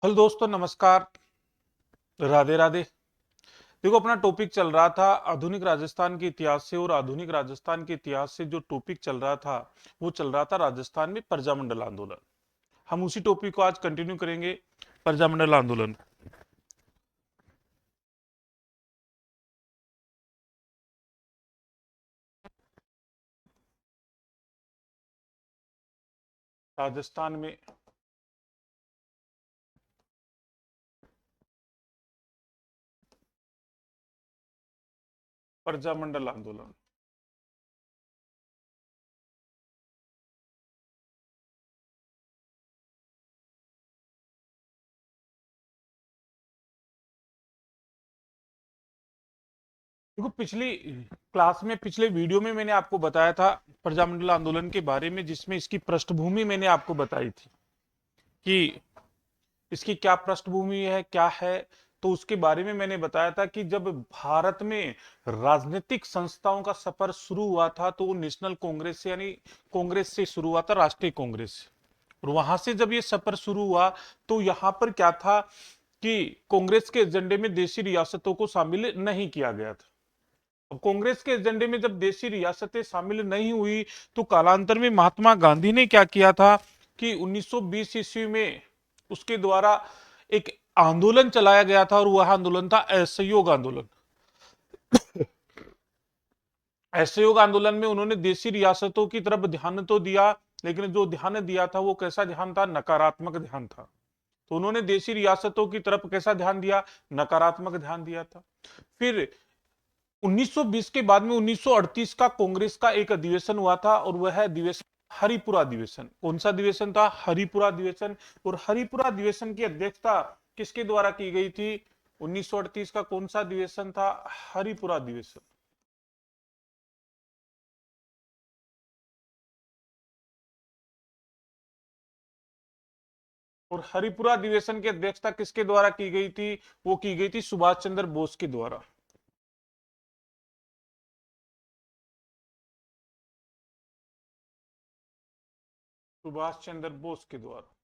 Hello दोस्तों, नमस्कार। राधे राधे। देखो, अपना टॉपिक चल रहा था आधुनिक राजस्थान के इतिहास से, और आधुनिक राजस्थान के इतिहास से जो टॉपिक चल रहा था वो चल रहा था राजस्थान में प्रजामंडल आंदोलन। हम उसी टॉपिक को आज कंटिन्यू करेंगे। प्रजामंडल आंदोलन। राजस्थान में प्रजामंडल आंदोलन। देखो, पिछली क्लास में, पिछले वीडियो में मैंने आपको बताया था प्रजामंडल आंदोलन के बारे में, जिसमें इसकी पृष्ठभूमि मैंने आपको बताई थी कि इसकी क्या पृष्ठभूमि है, क्या है। तो उसके बारे में मैंने बताया था कि जब भारत में राजनीतिक संस्थाओं का सफर शुरू हुआ था तो वो नेशनल कांग्रेस से, यानी कांग्रेस से शुरू हुआ था, राष्ट्रीय कांग्रेस से। और वहां से जब ये सफर शुरू हुआ तो यहां पर क्या था कि कांग्रेस के एजेंडे में देशी रियासतों को शामिल नहीं किया गया था। अब कांग्रेस के एजेंडे में जब देशी रियासतें शामिल नहीं हुई तो कालांतर में महात्मा गांधी ने क्या किया था कि 1920 ईस्वी में उसके द्वारा एक आंदोलन चलाया गया था, और वह आंदोलन था असहयोग आंदोलन। असहयोग आंदोलन में उन्होंने देशी रियासतों की तरफ ध्यान तो दिया, लेकिन जो ध्यान दिया था वो कैसा ध्यान था? नकारात्मक ध्यान था। तो उन्होंने देशी रियासतों की तरफ कैसा ध्यान दिया? नकारात्मक ध्यान दिया था। फिर 1920 के बाद में 1938 का कांग्रेस का एक अधिवेशन हुआ था, और वह अधिवेशन हरिपुरा अधिवेशन। कौन सा अधिवेशन था? हरिपुरा अधिवेशन। और हरिपुरा अधिवेशन की अध्यक्षता किसके द्वारा की गई थी? 1938 का कौन सा अधिवेशन था? हरिपुरा अधिवेशन। और हरिपुरा अधिवेशन की अध्यक्षता किसके द्वारा की गई थी? वो की गई थी सुभाष चंद्र बोस के द्वारा। सुभाष चंद्र बोस के द्वारा।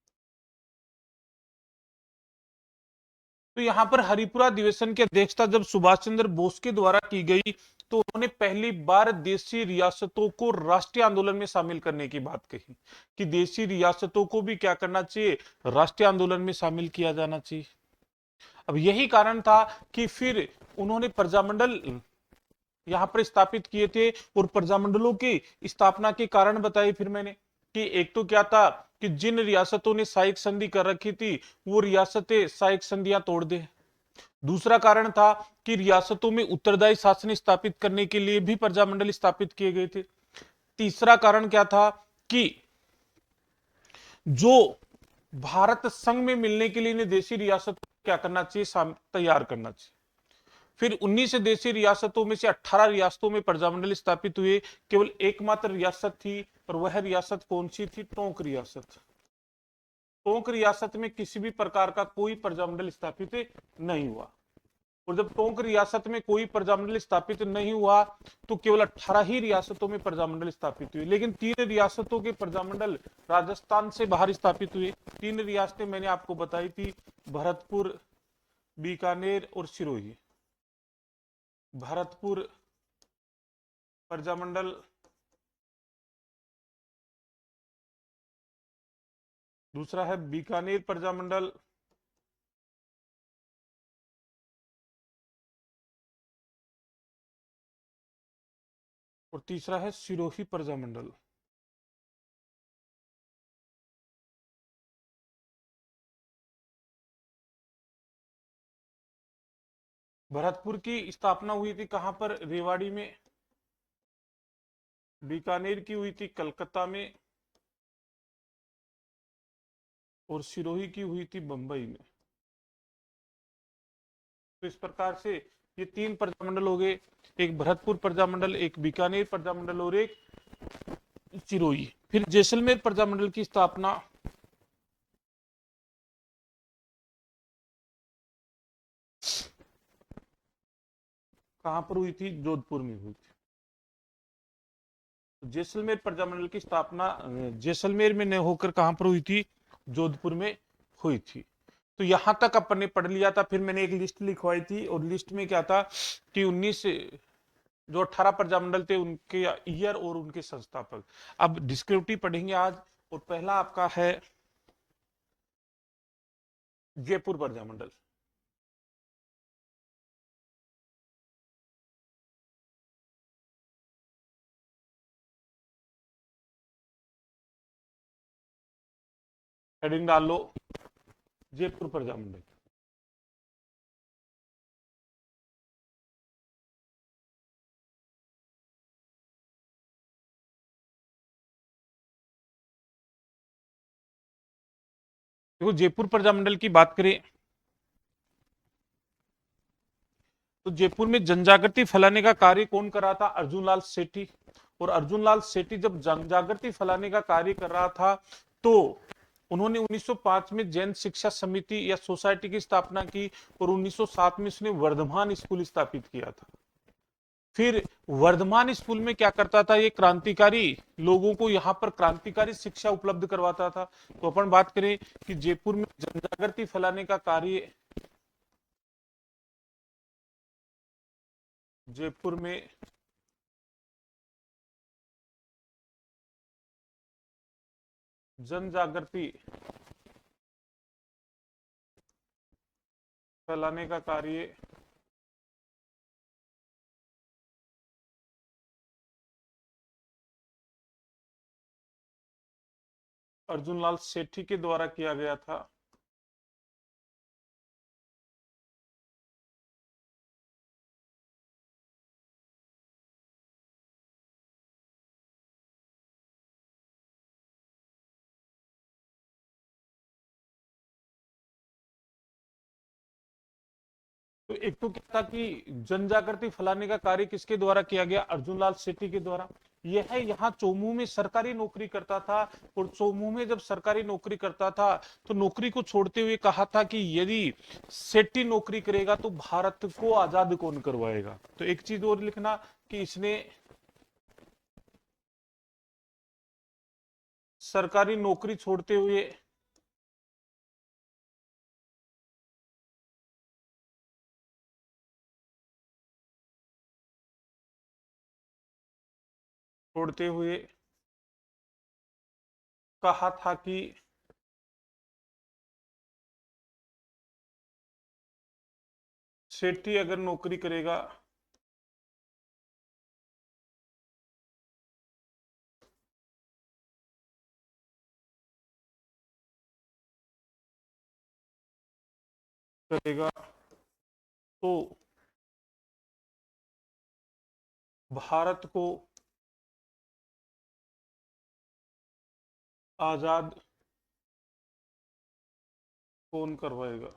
तो यहां पर हरिपुरा अधिवेशन की अध्यक्षता जब सुभाष चंद्र बोस के द्वारा की गई तो उन्होंने पहली बार देशी रियासतों को राष्ट्रीय आंदोलन में शामिल करने की बात कही कि देशी रियासतों को भी क्या करना चाहिए? राष्ट्रीय आंदोलन में शामिल किया जाना चाहिए। अब यही कारण था कि फिर उन्होंने प्रजामंडल यहां पर स्थापित किए थे। और प्रजामंडलों की स्थापना के कारण बताए फिर मैंने कि एक तो क्या था कि जिन रियासतों ने साइक संधि कर रखी थी वो रियासतें साइक संधियां तोड़ दे। दूसरा कारण था कि रियासतों में उत्तरदायी शासन स्थापित करने के लिए भी प्रजामंडल स्थापित किए गए थे। तीसरा कारण क्या था कि जो भारत संघ में मिलने के लिए इन्हें देशी रियासतों को क्या करना चाहिए? तैयार करना चाहिए। फिर 19 देशी रियासतों में से 18 रियासतों में प्रजामंडल स्थापित हुए। केवल एकमात्र रियासत थी, और वह रियासत कौन सी थी? टोंक रियासत। टोंक रियासत में किसी भी प्रकार का कोई प्रजामंडल स्थापित नहीं हुआ। और जब टोंक रियासत में कोई प्रजामंडल स्थापित नहीं हुआ तो केवल 18 ही रियासतों में प्रजामंडल स्थापित हुए, लेकिन 3 रियासतों के प्रजामंडल राजस्थान से बाहर स्थापित हुए। 3 रियासतें मैंने आपको बताई थी, भरतपुर, बीकानेर और सिरोही। भरतपुर प्रजामंडल, दूसरा है बीकानेर प्रजामंडल, और तीसरा है सिरोही प्रजामंडल। भरतपुर की स्थापना हुई थी कहां पर? रेवाड़ी में। बीकानेर की हुई थी कलकत्ता में, और सिरोही की हुई थी बंबई में। तो इस प्रकार से ये 3 प्रजामंडल हो गए, एक भरतपुर प्रजामंडल, एक बीकानेर प्रजामंडल, और एक सिरोही। फिर जैसलमेर प्रजामंडल की स्थापना कहां पर हुई थी? जोधपुर में हुई थी। जैसलमेर प्रजामंडल की स्थापना जैसलमेर में न होकर कहां पर हुई थी? जोधपुर में हुई थी। तो यहां तक अपन ने पढ़ लिया था। फिर मैंने एक लिस्ट लिखवाई थी और लिस्ट में क्या था कि 19 जो 18 प्रजामंडल थे उनके ईयर और उनके संस्थापक। अब डिस्क्रिप्टिव पढ़ेंगे आज। और पहला आपका है जयपुर प्रजामंडल। हेडिंग डाल लो जयपुर प्रजामंडल। देखो जयपुर प्रजामंडल की बात करें तो जयपुर में जनजागृति फैलाने का कार्य कौन कर रहा था? अर्जुन लाल सेठी। और अर्जुन लाल सेठी जब जनजागृति फैलाने का कार्य कर रहा था तो उन्होंने 1905 में जैन शिक्षा समिति या सोसाइटी की स्थापना की और 1907 में उसने वर्धमान स्कूल स्थापित किया था। फिर वर्धमान स्कूल में क्या करता था? ये क्रांतिकारी लोगों को यहाँ पर क्रांतिकारी शिक्षा उपलब्ध करवाता था। तो अपन बात करें कि जयपुर में जनजागृति फैलाने का कार्य जयपुर में जन जागृति फैलाने का कार्य अर्जुन लाल सेठी के द्वारा किया गया था। तो एक तो क्या था कि जन जागृति फैलाने का कार्य किसके द्वारा किया गया? अर्जुन लाल सेठी के द्वारा। यह है यहाँ चोमू में सरकारी नौकरी करता था। और चोमू में जब सरकारी नौकरी करता था तो नौकरी को छोड़ते हुए कहा था कि यदि सेठी नौकरी करेगा तो भारत को आजाद कौन करवाएगा। तो एक चीज और लिखना कि इसने सरकारी नौकरी छोड़ते हुए कहा था कि सेठी अगर नौकरी करेगा करेगा तो भारत को आजाद कौन करवाएगा।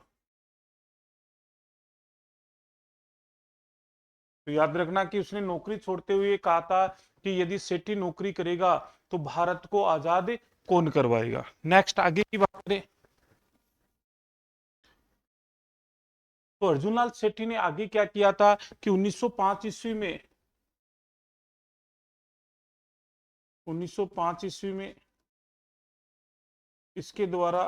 तो याद रखना कि उसने नौकरी छोड़ते हुए कहा था कि यदि सेठी नौकरी करेगा तो भारत को आजाद कौन करवाएगा। नेक्स्ट आगे की बात करें तो अर्जुन लाल सेठी ने आगे क्या किया था कि 1905 ईस्वी में 1905 ईस्वी में इसके द्वारा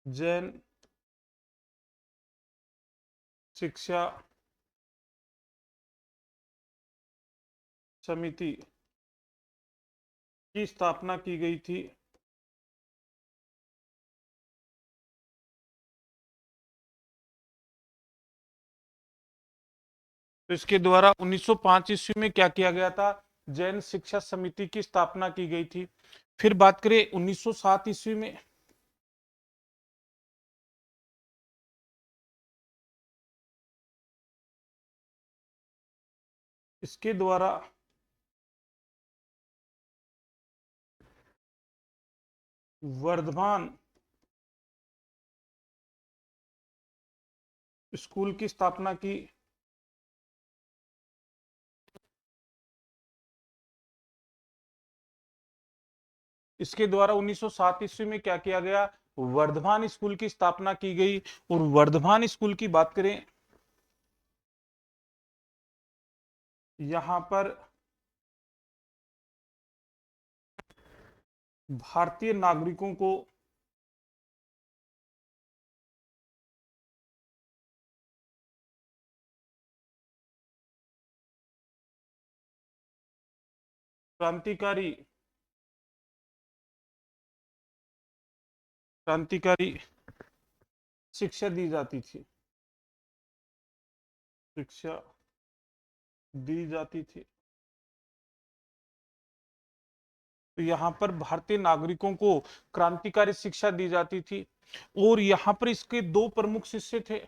जैन शिक्षा समिति की स्थापना की गई थी। तो इसके द्वारा 1905 ईस्वी में क्या किया गया था? जैन शिक्षा समिति की स्थापना की गई थी। फिर बात करें 1907 ईस्वी में इसके द्वारा वर्धमान स्कूल की स्थापना की। इसके द्वारा 1907 ईस्वी में क्या किया गया? वर्धमान स्कूल की स्थापना की गई। और वर्धमान स्कूल की बात करें यहां पर भारतीय नागरिकों को क्रांतिकारी क्रांतिकारी शिक्षा दी जाती थी, शिक्षा दी जाती थी। तो यहाँ पर भारतीय नागरिकों को क्रांतिकारी शिक्षा दी जाती थी और यहाँ पर इसके दो प्रमुख शिष्य थे।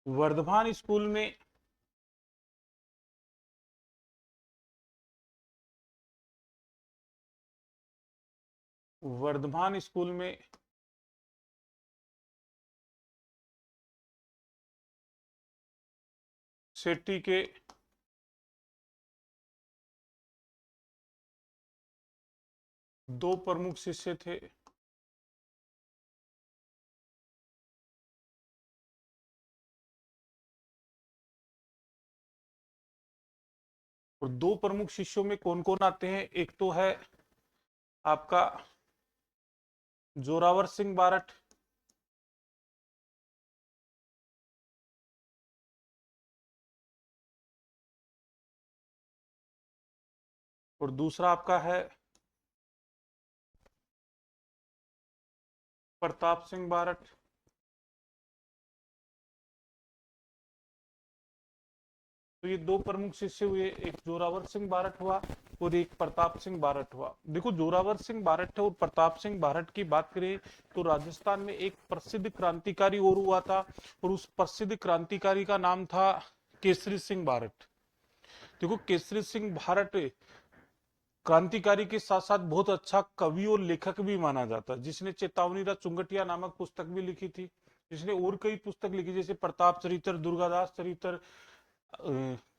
वर्धमान स्कूल में वर्धमान स्कूल में शेट्टी के दो प्रमुख शिष्य थे। और दो प्रमुख शिष्यों में कौन कौन आते हैं? एक तो है आपका जोरावर सिंह बारट, और दूसरा आपका है प्रताप सिंह बारट। तो ये दो प्रमुख शिष्य हुए, एक जोरावर सिंह बारट हुआ और एक प्रताप सिंह बारट हुआ। देखो, जोरावर सिंह बारट और प्रताप सिंह बारट की बात करें तो राजस्थान में एक प्रसिद्ध क्रांतिकारी और हुआ था, और उस प्रसिद्ध क्रांतिकारी का नाम था केसरी सिंह बारट। देखो, केसरी सिंह बारट क्रांतिकारी के साथ साथ बहुत अच्छा कवि और लेखक भी माना जाता है, जिसने चेतावनी चुंगटिया नामक पुस्तक भी लिखी थी, जिसने और कई पुस्तक लिखी जैसे प्रताप चरित्र, दुर्गादास चरित्र,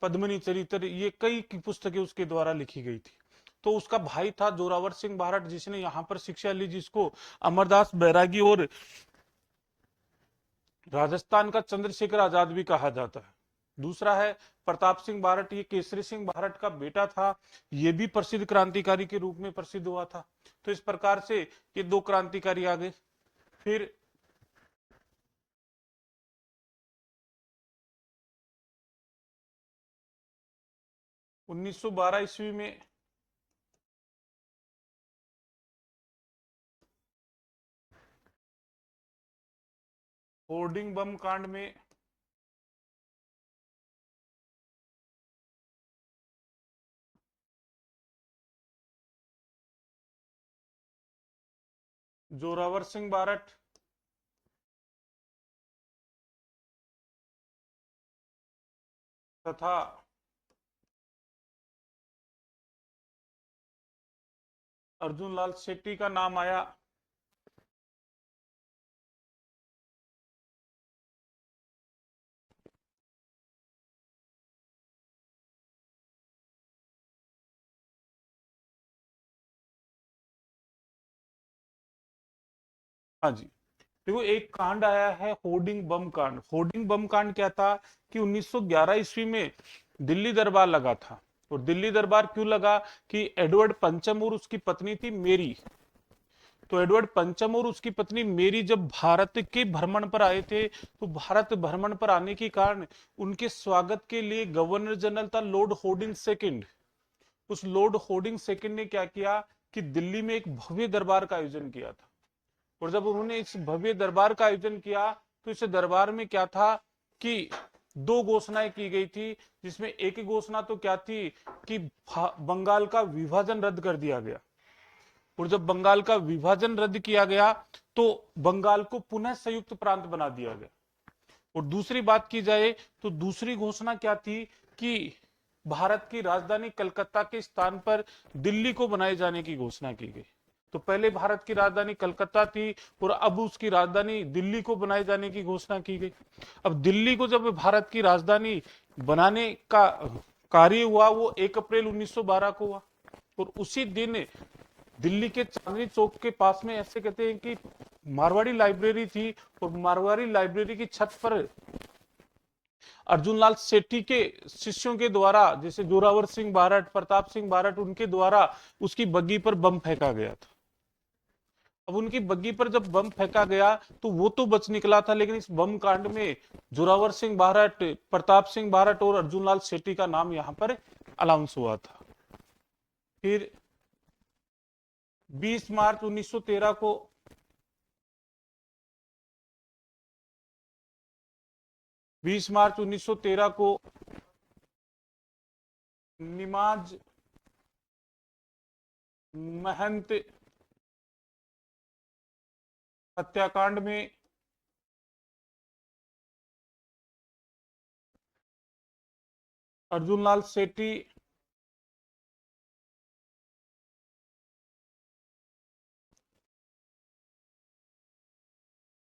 पद्मिनी चरित्र, ये कई की पुस्तकें उसके द्वारा लिखी गई थी। तो उसका भाई था जोरावर सिंह बारट, जिसने यहाँ पर शिक्षा ली, जिसको अमरदास बैरागी और राजस्थान का चंद्रशेखर आजाद भी कहा जाता है। दूसरा है प्रताप सिंह बारट, ये केसरी सिंह बारट का बेटा था, ये भी प्रसिद्ध क्रांतिकारी के रूप में प्रसिद्ध हुआ था। तो इस प्रकार से ये दो क्रांतिकारी आ गए। फिर 1912 ईस्वी में होर्डिंग बम कांड में जोरावर सिंह बारट तथा अर्जुन लाल शेट्टी का नाम आया। हाँ जी, देखो, एक कांड आया है होर्डिंग बम कांड। होर्डिंग बम कांड क्या था कि 1911 ईस्वी में दिल्ली दरबार लगा था। और दिल्ली दरबार क्यों लगा? कि एडवर्ड पंचम और उसकी पत्नी थी मेरी। तो एडवर्ड पंचम और उसकी पत्नी मेरी जब भारत के भ्रमण पर आए थे, तो भारत भ्रमण पर आने के कारण उनके स्वागत के लिए गवर्नर जनरल था लॉर्ड होर्डिंग सेकंड। उस लॉर्ड होर्डिंग सेकंड ने क्या किया कि दिल्ली में एक भव्य दरबार का आयोजन किया था। और जब उन्होंने इस भव्य दरबार का आयोजन किया, तो इस दरबार में क्या था कि दो घोषणाएं की गई थी, जिसमें एक घोषणा तो क्या थी कि बंगाल का विभाजन रद्द कर दिया गया। और जब बंगाल का विभाजन रद्द किया गया, तो बंगाल को पुनः संयुक्त प्रांत बना दिया गया। और दूसरी बात की जाए तो दूसरी घोषणा क्या थी कि भारत की राजधानी कलकत्ता के स्थान पर दिल्ली को बनाए जाने की घोषणा की गई। तो पहले भारत की राजधानी कलकत्ता थी और अब उसकी राजधानी दिल्ली को बनाए जाने की घोषणा की गई। अब दिल्ली को जब भारत की राजधानी बनाने का कार्य हुआ, वो 1 अप्रैल 1912 को हुआ। और उसी दिन दिल्ली के चांदनी चौक के पास में, ऐसे कहते हैं कि मारवाड़ी लाइब्रेरी थी, और मारवाड़ी लाइब्रेरी की छत पर अर्जुनलाल सेठी के शिष्यों के द्वारा, जैसे जोरावर सिंह बारट, प्रताप सिंह बारट, उनके द्वारा उसकी बग्गी पर बम फेंका गया था। अब उनकी बग्गी पर जब बम फेंका गया तो वो तो बच निकला था, लेकिन इस बम कांड में जोरावर सिंह बारट, प्रताप सिंह बारट और अर्जुनलाल सेठी का नाम यहां पर अनाउंस हुआ था। फिर 20 मार्च 1913 को 20 मार्च 1913 को निमाज महंत हत्याकांड में अर्जुनलाल सेठी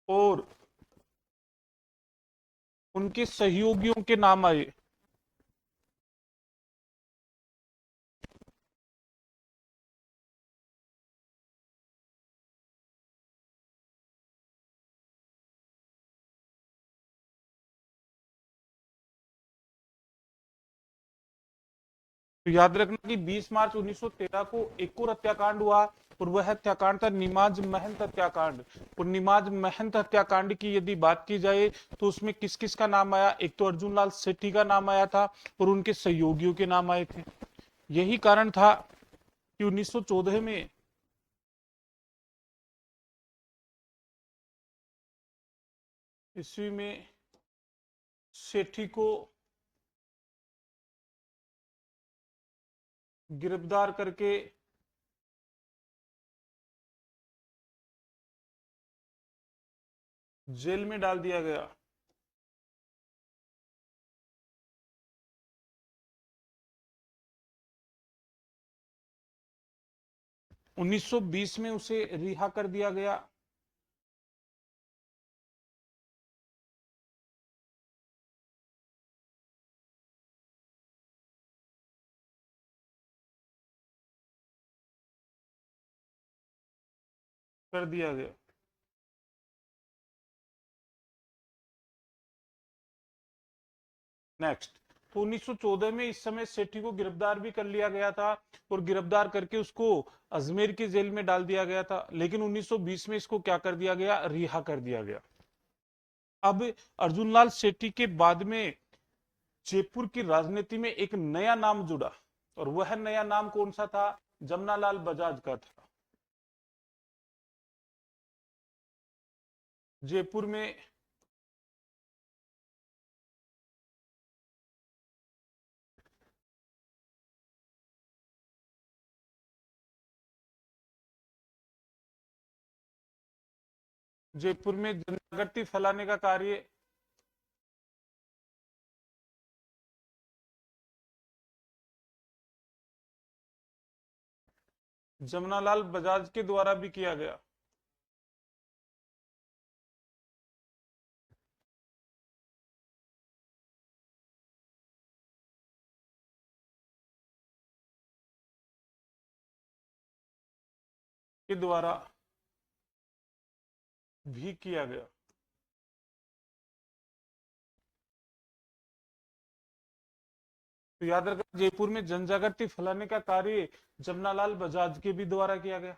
और उनके सहयोगियों के नाम आए। तो याद रखना कि 20 मार्च 1913 को एक और हत्याकांड हुआ, और वह हत्याकांड था निमाज महंत हत्याकांड। और निमाज महंत हत्याकांड की यदि बात की जाए तो उसमें किस किस का नाम आया? एक तो अर्जुनलाल सेठी का नाम आया था और उनके सहयोगियों के नाम आए थे। यही कारण था कि 1914 में ईस्वी में सेठी को गिरफ्तार करके जेल में डाल दिया गया। 1920 में उसे रिहा कर दिया गया। कर दिया गया। नेक्स्ट, तो 1914 में इस समय सेठी को गिरफ्तार भी कर लिया गया था और गिरफ्तार करके उसको अजमेर की जेल में डाल दिया गया था। लेकिन 1920 में इसको क्या कर दिया गया? रिहा कर दिया गया। अब अर्जुनलाल सेठी के बाद में जयपुर की राजनीति में एक नया नाम जुड़ा, और वह नया नाम कौन सा था? जमनालाल बजाज का था। जयपुर में जयपुर में जनजागृति फैलाने का कार्य जमनालाल बजाज के द्वारा भी किया गया। के द्वारा भी किया गया। तो याद रखना, जयपुर में जनजागृति फैलाने का कार्य जमनालाल बजाज के भी द्वारा किया गया।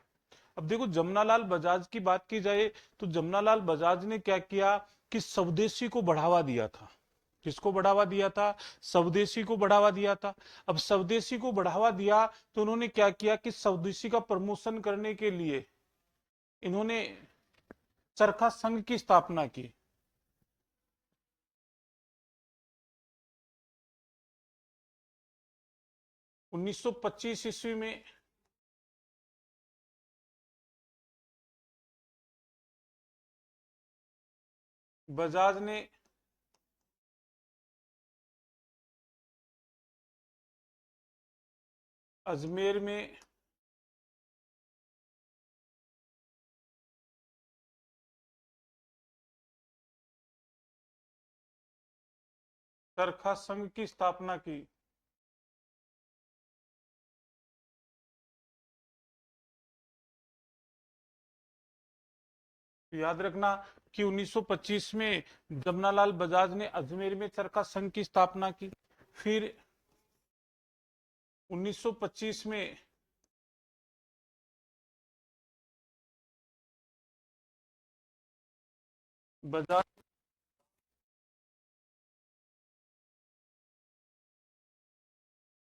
अब देखो, जमनालाल बजाज की बात की जाए तो जमनालाल बजाज ने क्या किया कि स्वदेशी को बढ़ावा दिया था। किसको बढ़ावा दिया था? स्वदेशी को बढ़ावा दिया था। अब स्वदेशी को बढ़ावा दिया तो उन्होंने क्या किया कि स्वदेशी का प्रमोशन करने के लिए इन्होंने चरखा संघ की स्थापना की। 1925 ईस्वी में बजाज ने अजमेर में चरखा संघ की स्थापना की। तो याद रखना कि 1925 में जमनालाल बजाज ने अजमेर में चरखा संघ की स्थापना की। फिर 1925 में बजाज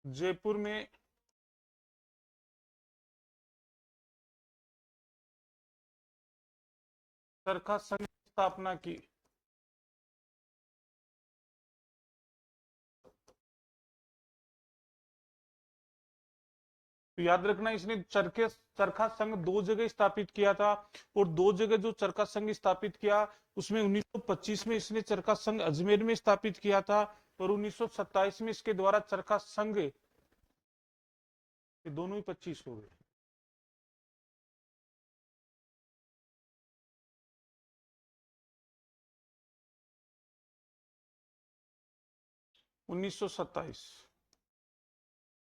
जयपुर में चरखा संघ की स्थापना की। तो याद रखना, इसने चरखा संघ दो जगह स्थापित किया था, और दो जगह जो चरखा संघ स्थापित किया उसमें 1925 में इसने चरखा संघ अजमेर में स्थापित किया था, और 1927 में इसके द्वारा चरखा संघ, ये दोनों ही 25 हो गए। 1927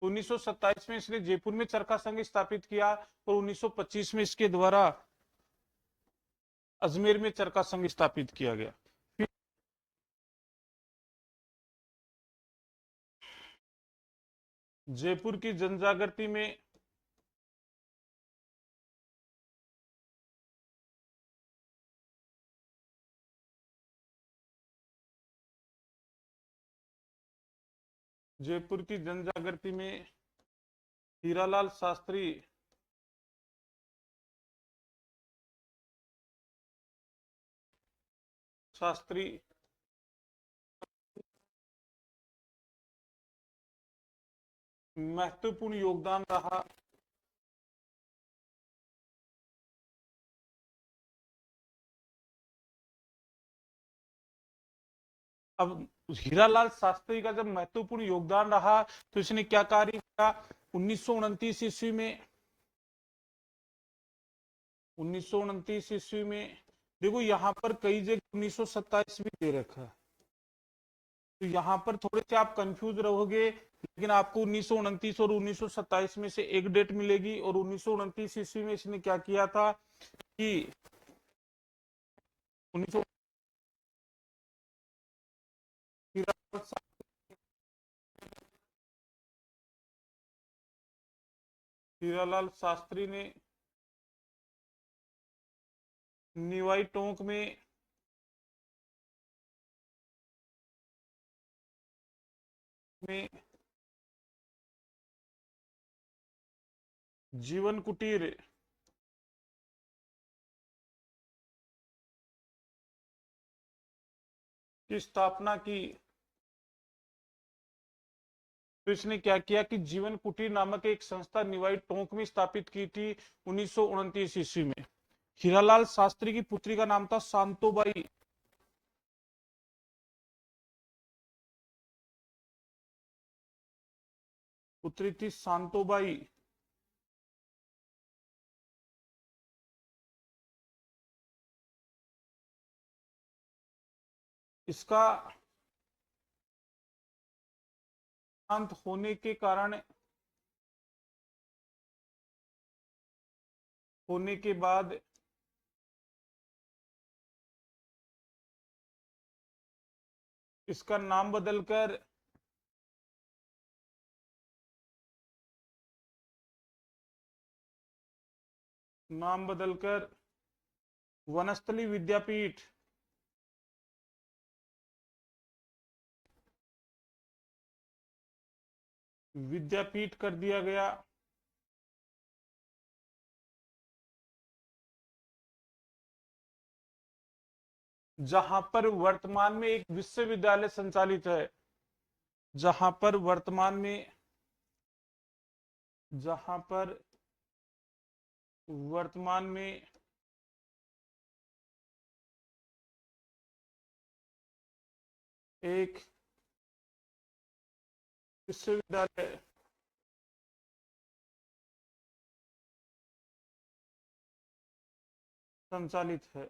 1927 में इसने जयपुर में चरखा संघ स्थापित किया, और 1925 में इसके द्वारा अजमेर में चरखा संघ स्थापित किया गया। जयपुर की जनजागृति में जयपुर की जनजागृति में हीरालाल शास्त्री महत्वपूर्ण योगदान रहा। अब हीरालाल शास्त्री का जब महत्वपूर्ण योगदान रहा तो इसने क्या कार्य किया? 1929 ईस्वी में 1929 ईस्वी में देखो, यहां पर कई जगह 1927 भी दे रखा है, तो यहां पर थोड़े से आप कंफ्यूज रहोगे, लेकिन आपको 1929 और 1927 में से एक डेट मिलेगी। और 1929 ईस्वी में इसने क्या किया था कि 19 हीरालाल शास्त्री ने निवाई टोंक में जीवन कुटीर की स्थापना की। तो इसने क्या किया कि जीवन कुटीर नामक एक संस्था निवाई टोंक में स्थापित की थी 1929 ईस्वी में। हीरालाल शास्त्री की पुत्री का नाम था शांतोबाई। पुत्री थी शांतोबाई। इसका अंत होने के बाद इसका नाम बदलकर वनस्थली विद्यापीठ कर दिया गया। जहां पर वर्तमान में एक विश्वविद्यालय संचालित है। जहां पर वर्तमान में जहां पर वर्तमान में एक विश्वविद्यालय संचालित है।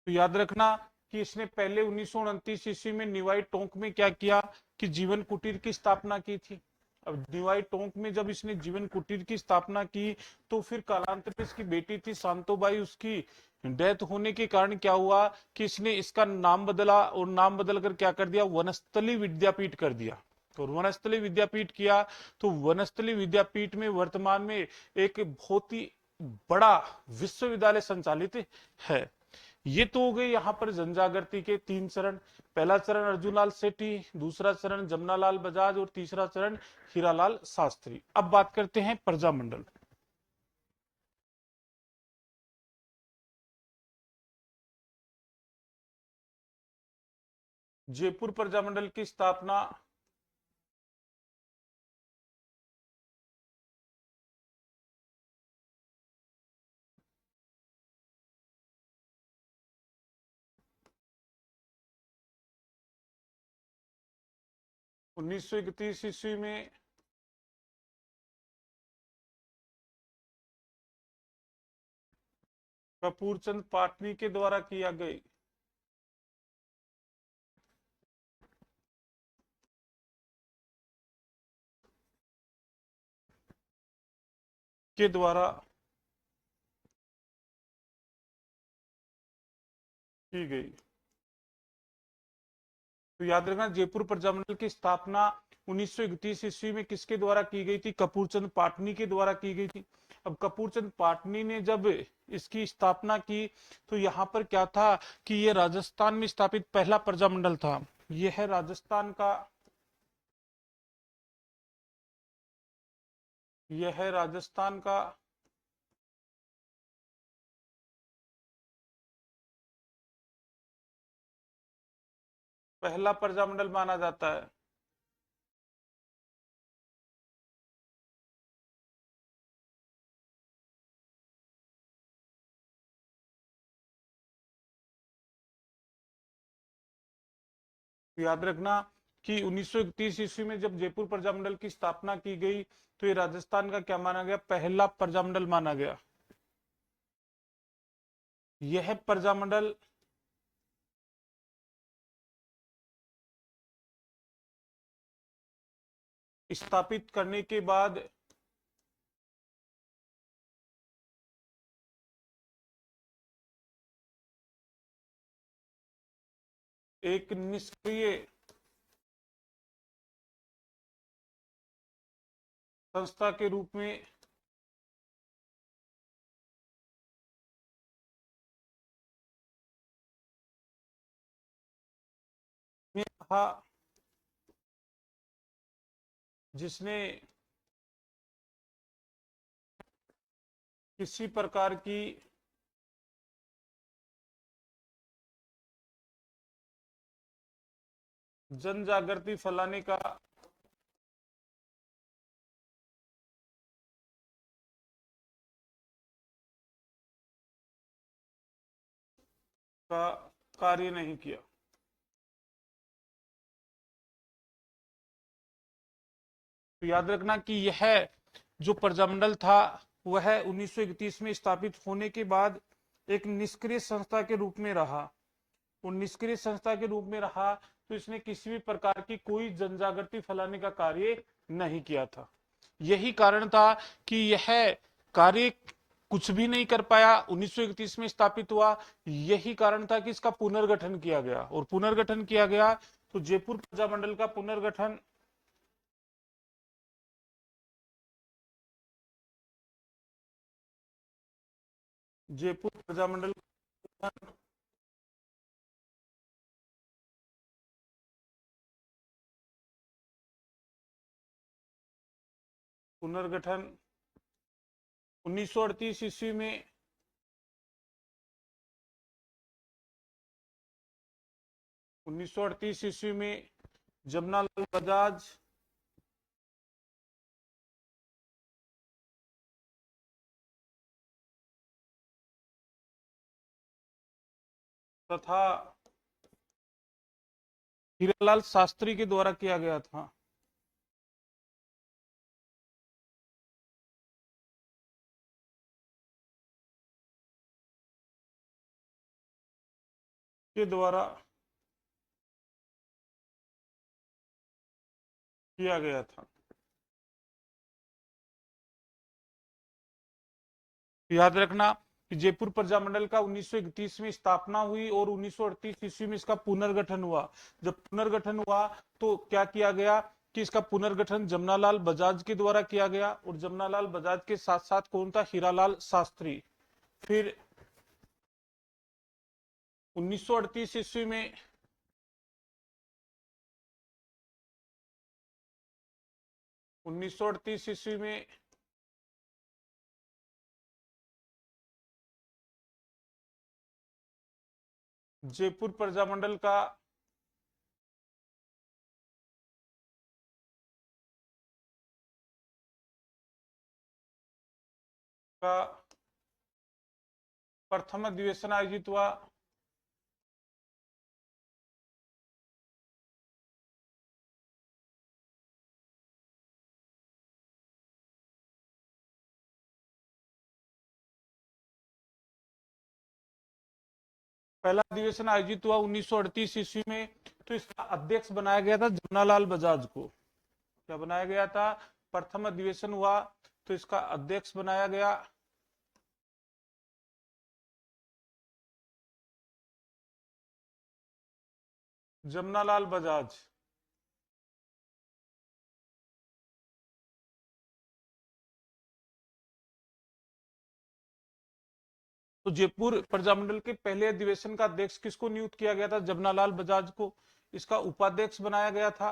तो याद रखना कि इसने पहले 1929 ईस्वी में निवाई टोंक में क्या किया कि जीवन कुटीर की स्थापना की थी। अब निवाई टोंक में जब इसने जीवन कुटीर की स्थापना की तो फिर कालांतर में इसकी बेटी थी शांतोबाई, उसकी डेथ होने के कारण क्या हुआ कि इसने इसका नाम बदला और नाम बदल कर क्या कर दिया, वनस्थली विद्यापीठ कर दिया। तो वनस्थली विद्यापीठ किया तो वनस्थली विद्यापीठ में वर्तमान में एक बहुत ही बड़ा विश्वविद्यालय संचालित है। ये तो हो गए यहाँ पर जन जागृति के 3 चरण। पहला चरण अर्जुनलाल सेठी, दूसरा चरण जमनालाल बजाज और तीसरा चरण हीरालाल शास्त्री। अब बात करते हैं प्रजामंडल। जयपुर प्रजामंडल की स्थापना 1931 ईस्वी में कपूरचंद पाटनी के द्वारा किया गया के द्वारा की गई। तो याद रखना जयपुर प्रजामंडल की स्थापना 1931 ईस्वी में किसके द्वारा की गई थी, कपूरचंद पाटनी के द्वारा की गई थी। अब कपूरचंद पाटनी ने जब इसकी स्थापना की तो यहाँ पर क्या था कि ये राजस्थान में स्थापित पहला प्रजामंडल था। यह है राजस्थान का, यह है राजस्थान का पहला प्रजामंडल माना जाता है। याद रखना कि 1931 ईस्वी में जब जयपुर प्रजामंडल की स्थापना की गई तो ये राजस्थान का क्या माना गया, पहला प्रजामंडल माना गया। यह प्रजामंडल स्थापित करने के बाद एक निष्क्रिय संस्था के रूप में था, जिसने किसी प्रकार की जन जागृति फैलाने का कार्य नहीं किया। तो याद रखना कि यह जो प्रजामंडल था वह 1931 में स्थापित होने के बाद एक निष्क्रिय संस्था के रूप में रहा। और निष्क्रिय संस्था के रूप में रहा तो इसने किसी भी प्रकार की कोई जनजागृति फैलाने का कार्य नहीं किया था। यही कारण था कि यह कार्य कुछ भी नहीं कर पाया, 1931 में स्थापित हुआ। यही कारण था कि इसका पुनर्गठन किया गया, और पुनर्गठन किया गया तो जयपुर प्रजामंडल का पुनर्गठन जयपुर प्रजामंडल पुनर्गठन 1938 ईस्वी में 1938 ईस्वी में जमनालाल बजाज तथा हीरालाल शास्त्री के द्वारा किया गया था। के द्वारा किया गया था। याद रखना कि जयपुर प्रजामंडल का 1931 में स्थापना हुई और 1938 ईस्वी में इसका पुनर्गठन हुआ। जब पुनर्गठन हुआ तो क्या किया गया कि इसका पुनर्गठन जमनालाल बजाज के द्वारा किया गया, और जमनालाल बजाज के साथ साथ कौन था, हीरालाल शास्त्री। फिर 1938 ईस्वी में 1938 ईस्वी में जयपुर प्रजामंडल का प्रथम अधिवेशन आयोजित हुआ। पहला अधिवेशन आयोजित हुआ 1938 ईस्वी में, तो इसका अध्यक्ष बनाया गया था जमनालाल बजाज को। क्या बनाया गया था, प्रथम अधिवेशन हुआ तो इसका अध्यक्ष बनाया गया जमनालाल बजाज। तो जयपुर प्रजामंडल के पहले अधिवेशन का अध्यक्ष किसको नियुक्त किया गया था, जमनालाल बजाज को। इसका उपाध्यक्ष बनाया गया था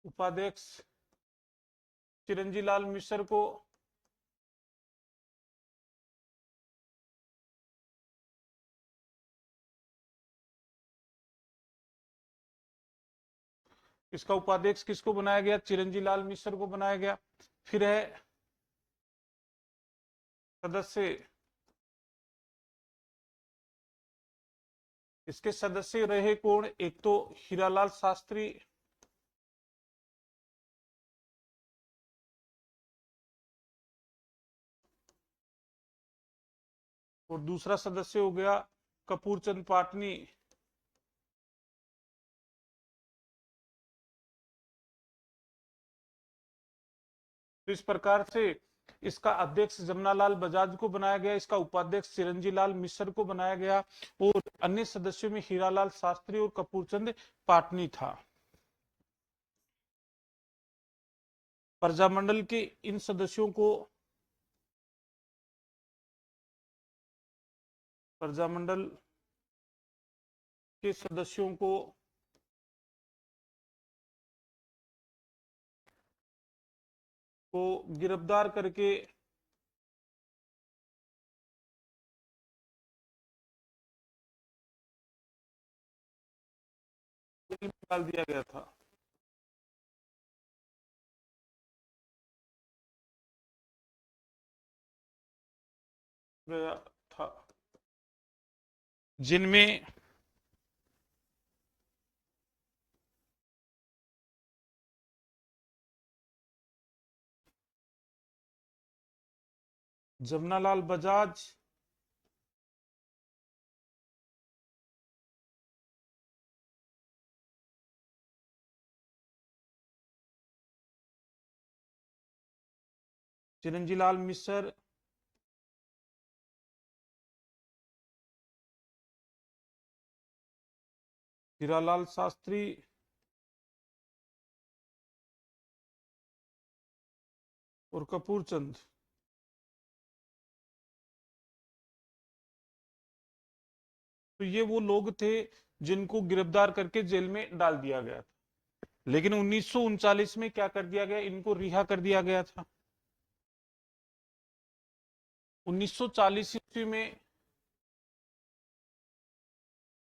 उपाध्यक्ष चिरंजी लाल मिश्र को। इसका उपाध्यक्ष किसको बनाया गया, चिरंजी लाल मिश्र को बनाया गया। फिर है सदस्य, इसके सदस्य रहे कौन, एक तो हीरालाल शास्त्री, और दूसरा सदस्य हो गया कपूरचंद पाटनी। तो इस प्रकार से इसका अध्यक्ष जमनालाल बजाज को बनाया गया, इसका उपाध्यक्ष चिरंजी लाल मिश्र को बनाया गया, और अन्य सदस्यों में हीरालाल शास्त्री और कपूरचंद पाटनी था। प्रजामंडल के इन सदस्यों को प्रजामंडल के सदस्यों को गिरफ्तार करके जेल में डाल दिया गया था। गया था जिनमें जमनालाल बजाज, चिरंजी लाल मिश्र, हीरालाल शास्त्री और कपूरचंद, तो ये वो लोग थे जिनको गिरफ्तार करके जेल में डाल दिया गया था। लेकिन 1939 में क्या कर दिया गया, इनको रिहा कर दिया गया था। 1940 ईस्वी में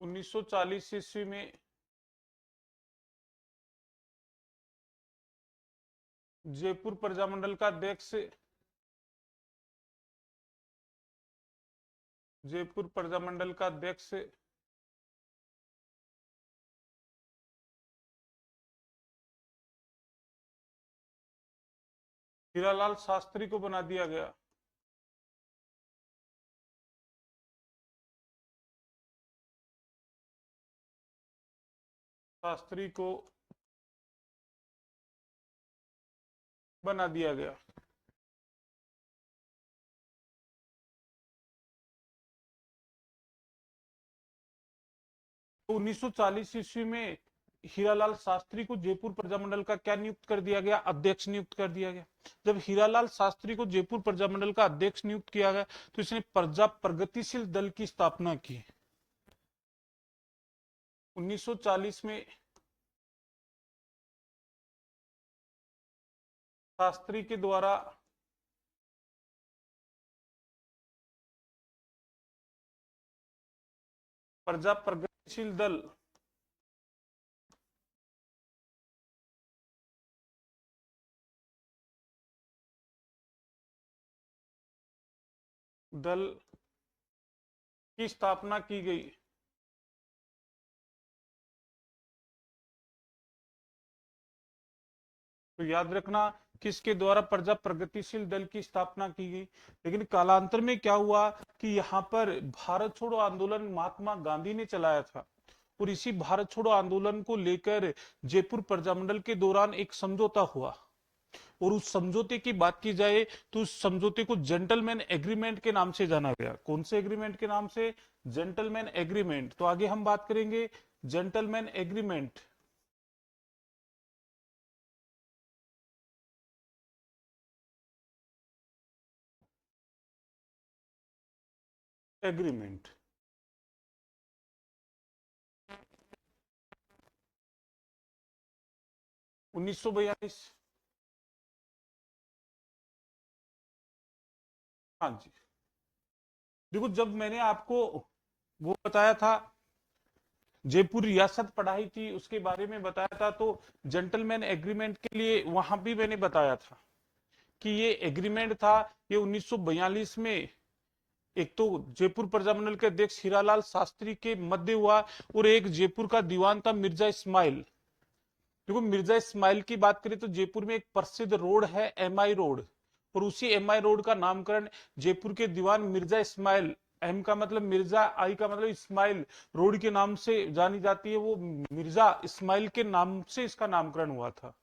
1940 ईस्वी में जयपुर प्रजामंडल का अध्यक्ष जयपुर प्रजामंडल का अध्यक्ष हीरालाल शास्त्री को बना दिया गया। शास्त्री को बना दिया गया। 1940 ईस्वी में हीरालाल शास्त्री को जयपुर प्रजामंडल का क्या नियुक्त कर दिया गया? अध्यक्ष नियुक्त कर दिया गया। जब हीरालाल शास्त्री को जयपुर प्रजामंडल का अध्यक्ष नियुक्त किया गया तो इसने प्रजा प्रगतिशील दल की स्थापना की। 1940 में शास्त्री के द्वारा प्रजा प्रगतिशील दल की स्थापना की गई। तो याद रखना किसके द्वारा प्रजा प्रगतिशील दल की स्थापना की गई। लेकिन कालांतर में क्या हुआ कि यहाँ पर भारत छोड़ो आंदोलन महात्मा गांधी ने चलाया था और इसी भारत छोड़ो आंदोलन को लेकर जयपुर प्रजामंडल के दौरान एक समझौता हुआ और उस समझौते की बात की जाए तो उस समझौते को जेंटलमैन एग्रीमेंट के नाम से जाना गया। कौन से एग्रीमेंट के नाम से? Gentleman agreement. तो आगे हम बात करेंगे जेंटलमैन एग्रीमेंट। एग्रीमेंट 1942। हाँ जी। देखो जब मैंने आपको वो बताया था जयपुर रियासत पढ़ाई थी उसके बारे में बताया था तो जेंटलमैन एग्रीमेंट के लिए वहां भी मैंने बताया था कि ये एग्रीमेंट था। ये 1942 में एक तो जयपुर प्रजामंडल के अध्यक्ष हीरालाल शास्त्री के मध्य हुआ और एक जयपुर का दीवान था मिर्जा इस्माइल। देखो मिर्जा इस्माइल की बात करें तो जयपुर में एक प्रसिद्ध रोड है एमआई रोड और उसी एमआई रोड का नामकरण जयपुर के दीवान मिर्जा इस्माइल, एम का मतलब मिर्जा, आई का मतलब इस्माइल, रोड के नाम से जानी जाती है। वो मिर्जा इस्माइल के नाम से इसका नामकरण हुआ था।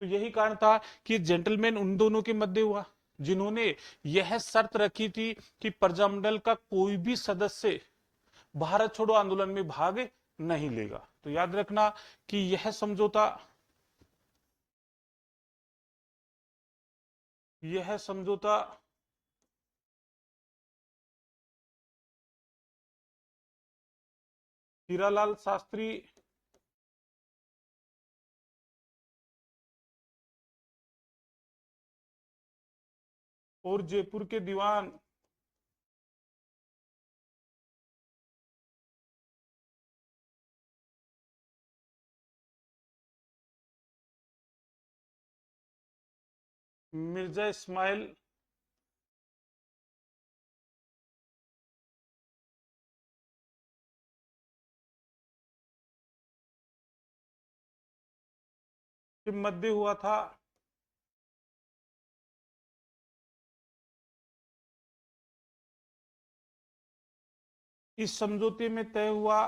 तो यही कारण था कि जेंटलमैन उन दोनों के मध्य हुआ जिन्होंने यह शर्त रखी थी कि प्रजामंडल का कोई भी सदस्य भारत छोड़ो आंदोलन में भाग नहीं लेगा। तो याद रखना कि यह समझौता हीरालाल शास्त्री और जयपुर के दीवान मिर्जा इस्माइल के मध्य हुआ था। इस समझौते में तय हुआ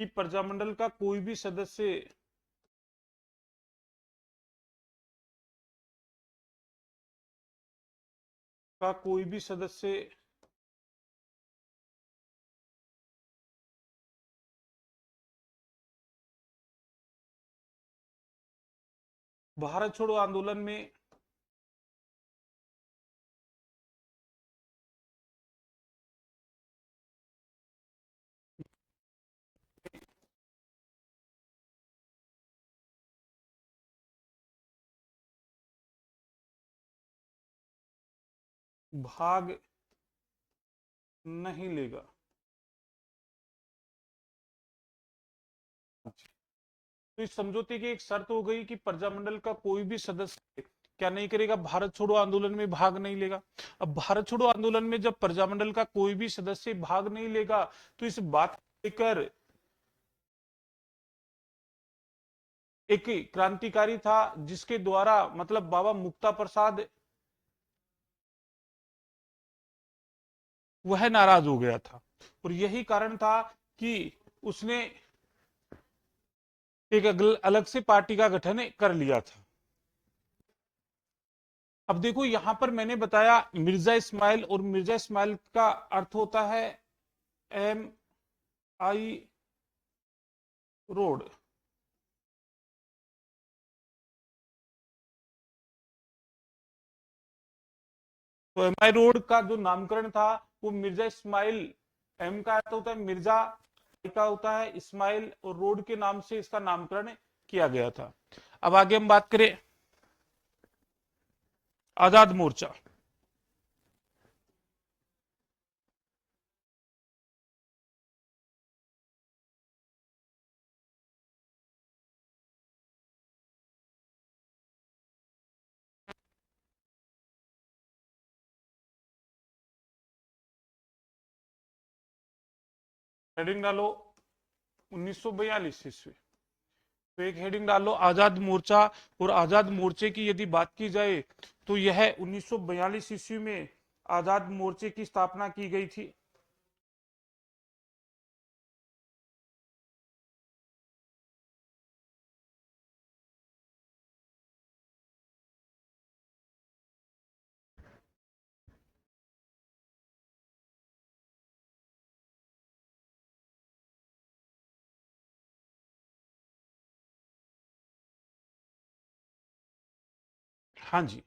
कि प्रजामंडल का कोई भी सदस्य भारत छोड़ो आंदोलन में भाग नहीं लेगा। तो इस समझौते की एक शर्त हो गई कि प्रजामंडल का कोई भी सदस्य क्या नहीं करेगा? भारत छोड़ो आंदोलन में भाग नहीं लेगा। अब भारत छोड़ो आंदोलन में जब प्रजामंडल का कोई भी सदस्य भाग नहीं लेगा तो इस बात को लेकर एक क्रांतिकारी था जिसके द्वारा मतलब बाबा मुक्ता प्रसाद वह नाराज हो गया था और यही कारण था कि उसने एक अलग से पार्टी का गठन कर लिया था। अब देखो यहां पर मैंने बताया मिर्जा इस्माइल, और मिर्जा इस्माइल का अर्थ होता है एम आई रोड। तो एम आई रोड का जो नामकरण था वो मिर्जा इस्माइल, एम का अर्थ होता है मिर्जा, आई का होता है इस्माइल, और रोड के नाम से इसका नामकरण किया गया था। अब आगे हम बात करें आजाद मोर्चा। हेडिंग डालो 1942 ईस्वी। तो एक हेडिंग डालो आजाद मोर्चा। और आजाद मोर्चे की यदि बात की जाए तो यह 1942 ईस्वी में आजाद मोर्चे की स्थापना की गई थी। हाँ जी,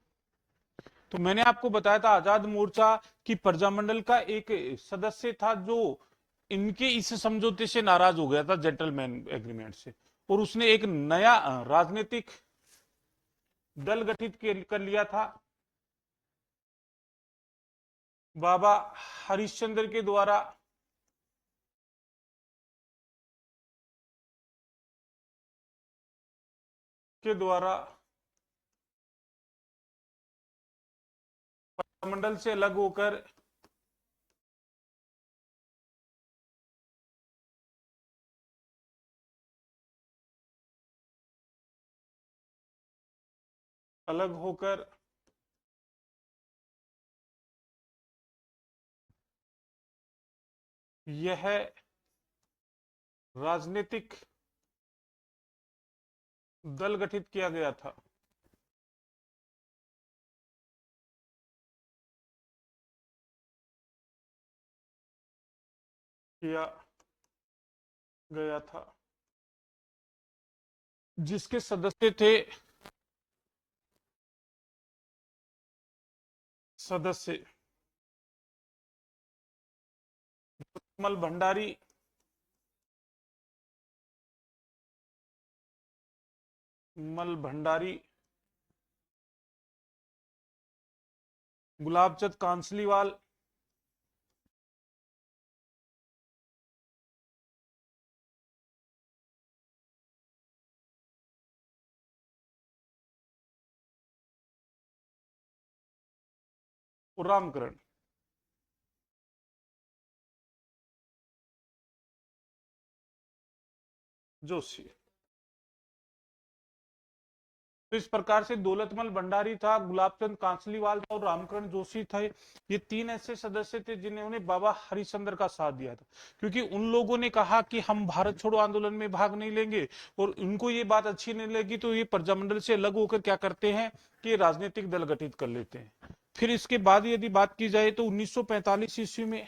तो मैंने आपको बताया था आजाद मोर्चा की प्रजामंडल का एक सदस्य था जो इनके इस समझौते से नाराज हो गया था, जेंटलमैन एग्रीमेंट से, और उसने एक नया राजनीतिक दल गठित कर लिया था बाबा हरिश्चंद्र के द्वारा मंडल से अलग होकर अलग होकर यह राजनीतिक दल गठित किया गया था। किया गया था जिसके सदस्य मल भंडारी, मल भंडारी, गुलाबचंद कांसलीवाल, और रामकरण जोशी। तो इस प्रकार से दौलतमल भंडारी था, गुलाबचंद कांसलीवाल था और रामकरण जोशी थे। ये तीन ऐसे सदस्य थे जिन्होंने बाबा हरिश्चंद्र का साथ दिया था, क्योंकि उन लोगों ने कहा कि हम भारत छोड़ो आंदोलन में भाग नहीं लेंगे, और उनको ये बात अच्छी नहीं लगी, तो ये प्रजामंडल से अलग होकर क्या करते हैं कि राजनीतिक दल गठित कर लेते हैं। फिर इसके बाद यदि बात की जाए तो 1945 ईस्वी में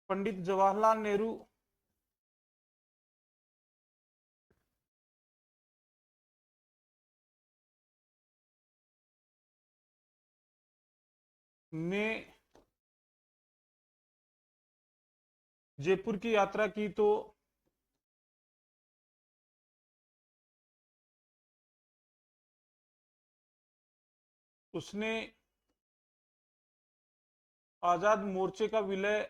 पंडित जवाहरलाल नेहरू ने जयपुर की यात्रा की, तो उसने आजाद मोर्चे का विलय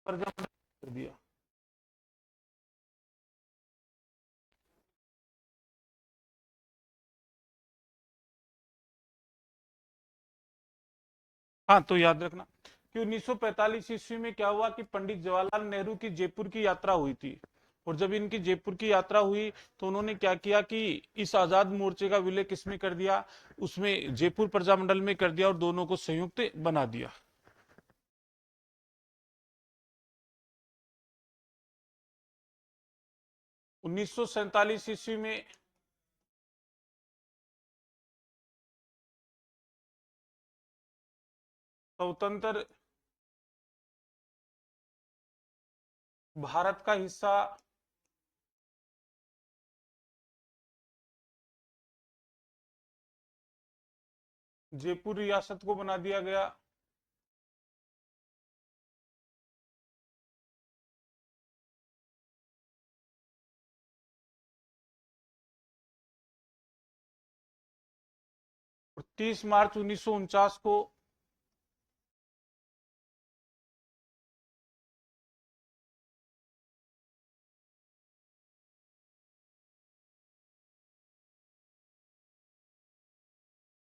कर दिया। हाँ, तो याद रखना कि 1945 ईस्वी में क्या हुआ कि पंडित जवाहरलाल नेहरू की जयपुर की यात्रा हुई थी। और जब इनकी जयपुर की यात्रा हुई तो उन्होंने क्या किया कि इस आजाद मोर्चे का विलय किसमें कर दिया, उसमें जयपुर प्रजामंडल में कर दिया और दोनों को संयुक्त बना दिया। 1947 ईस्वी में स्वतंत्र भारत का हिस्सा जयपुर रियासत को बना दिया गया। और 30 मार्च 1949 को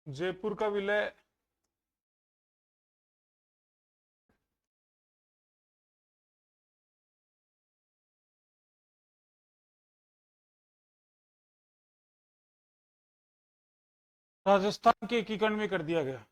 जयपुर का विलय राजस्थान के एकीकरण में कर दिया गया।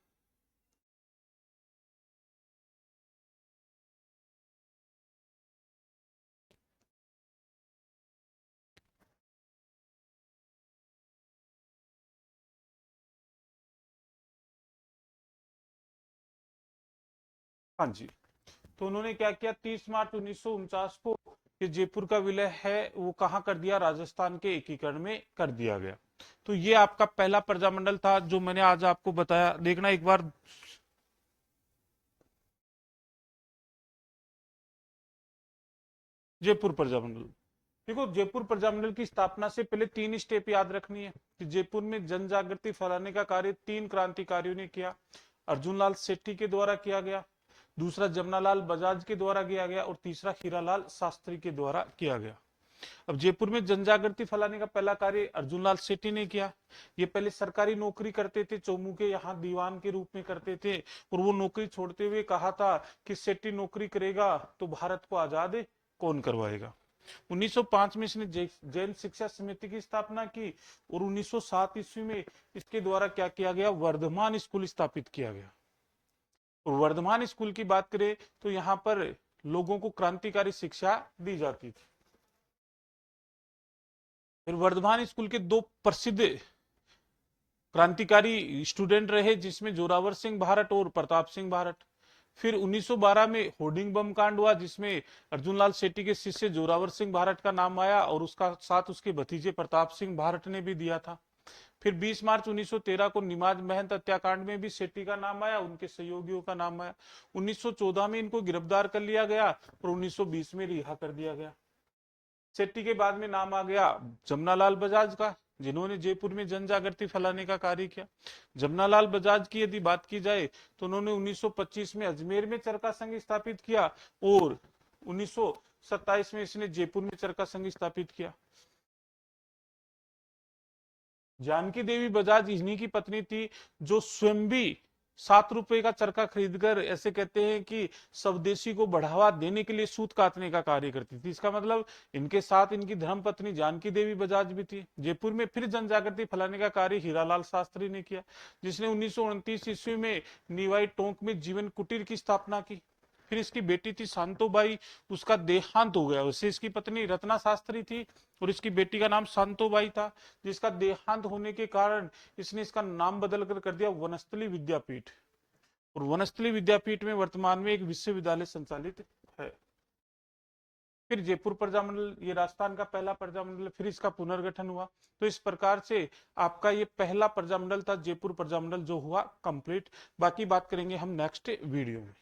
हाँ जी, तो उन्होंने क्या किया, 30 मार्च 1949 को ये जयपुर का विलय है वो कहाँ कर दिया, राजस्थान के एकीकरण में कर दिया गया। तो ये आपका पहला प्रजामंडल था जो मैंने आज आपको बताया। देखना एक बार, जयपुर प्रजामंडल। देखो, जयपुर प्रजामंडल की स्थापना से पहले 3 स्टेप याद रखनी है कि जयपुर में जन जागृति फैलाने का कार्य 3 क्रांतिकारियों ने किया। अर्जुन लाल सेठी के द्वारा किया गया, दूसरा जमनालाल बजाज के द्वारा किया गया और तीसरा हीरालाल शास्त्री के द्वारा किया गया। अब जयपुर में जन जागृति फैलाने का पहला कार्य अर्जुन लाल सेठी ने किया। ये पहले सरकारी नौकरी करते थे, चौमू के यहाँ दीवान के रूप में करते थे, और वो नौकरी छोड़ते हुए कहा था कि सेठी नौकरी करेगा तो भारत को आजाद कौन करवाएगा। 1905 में इसने जैन शिक्षा समिति की स्थापना की और 1907 ईस्वी में इसके द्वारा क्या किया गया, वर्धमान स्कूल स्थापित किया गया। और वर्धमान स्कूल की बात करें तो यहाँ पर लोगों को क्रांतिकारी शिक्षा दी जाती थी। फिर वर्धमान स्कूल के 2 प्रसिद्ध क्रांतिकारी स्टूडेंट रहे जिसमें जोरावर सिंह भारत और प्रताप सिंह भारत। फिर 1912 में होर्डिंग बम कांड हुआ जिसमें अर्जुन लाल सेठी के शिष्य जोरावर सिंह भारत का नाम आया और उसका साथ उसके भतीजे प्रताप सिंह भारत ने भी दिया था। फिर 20 मार्च 1913 को निमाज महंत हत्याकांड में भी सेठी का नाम आया, उनके सहयोगियों का नाम आया। 1914 में इनको गिरफ्तार कर लिया गया और 1920 में रिहा कर दिया गया। सेठी के बाद में नाम आ गया जमनालाल बजाज का, जिन्होंने जयपुर में जन जागृति फैलाने का कार्य किया। जमनालाल बजाज की यदि बात की जाए तो उन्होंने 1925 में अजमेर में चरखा संघ स्थापित किया और 1927 में इसने जयपुर में चरखा संघ स्थापित किया। जानकी देवी बजाज इन्हीं की पत्नी थी जो स्वयं भी 7 रुपए का चरखा खरीदकर, ऐसे कहते हैं कि स्वदेशी को बढ़ावा देने के लिए सूत काटने का कार्य करती थी। इसका मतलब इनके साथ इनकी धर्मपत्नी जानकी देवी बजाज भी थी। जयपुर में फिर जन जागृति फैलाने का कार्य हीरालाल शास्त्री ने किया, जिसने 1929 ईस्वी में निवाई टोंक में जीवन कुटीर की स्थापना की। फिर इसकी बेटी थी शांतोबाई, उसका देहांत हो गया। वैसे इसकी पत्नी रत्ना शास्त्री थी और इसकी बेटी का नाम शांतोबाई था, जिसका देहांत होने के कारण इसने इसका नाम बदल कर दिया वनस्थली विद्यापीठ। और वनस्थली विद्यापीठ में वर्तमान में एक विश्वविद्यालय संचालित है। फिर जयपुर प्रजामंडल, ये राजस्थान का पहला प्रजामंडल, फिर इसका पुनर्गठन हुआ। तो इस प्रकार से आपका ये पहला प्रजामंडल था जयपुर प्रजामंडल जो हुआ कंप्लीट। बाकी बात करेंगे हम नेक्स्ट वीडियो में।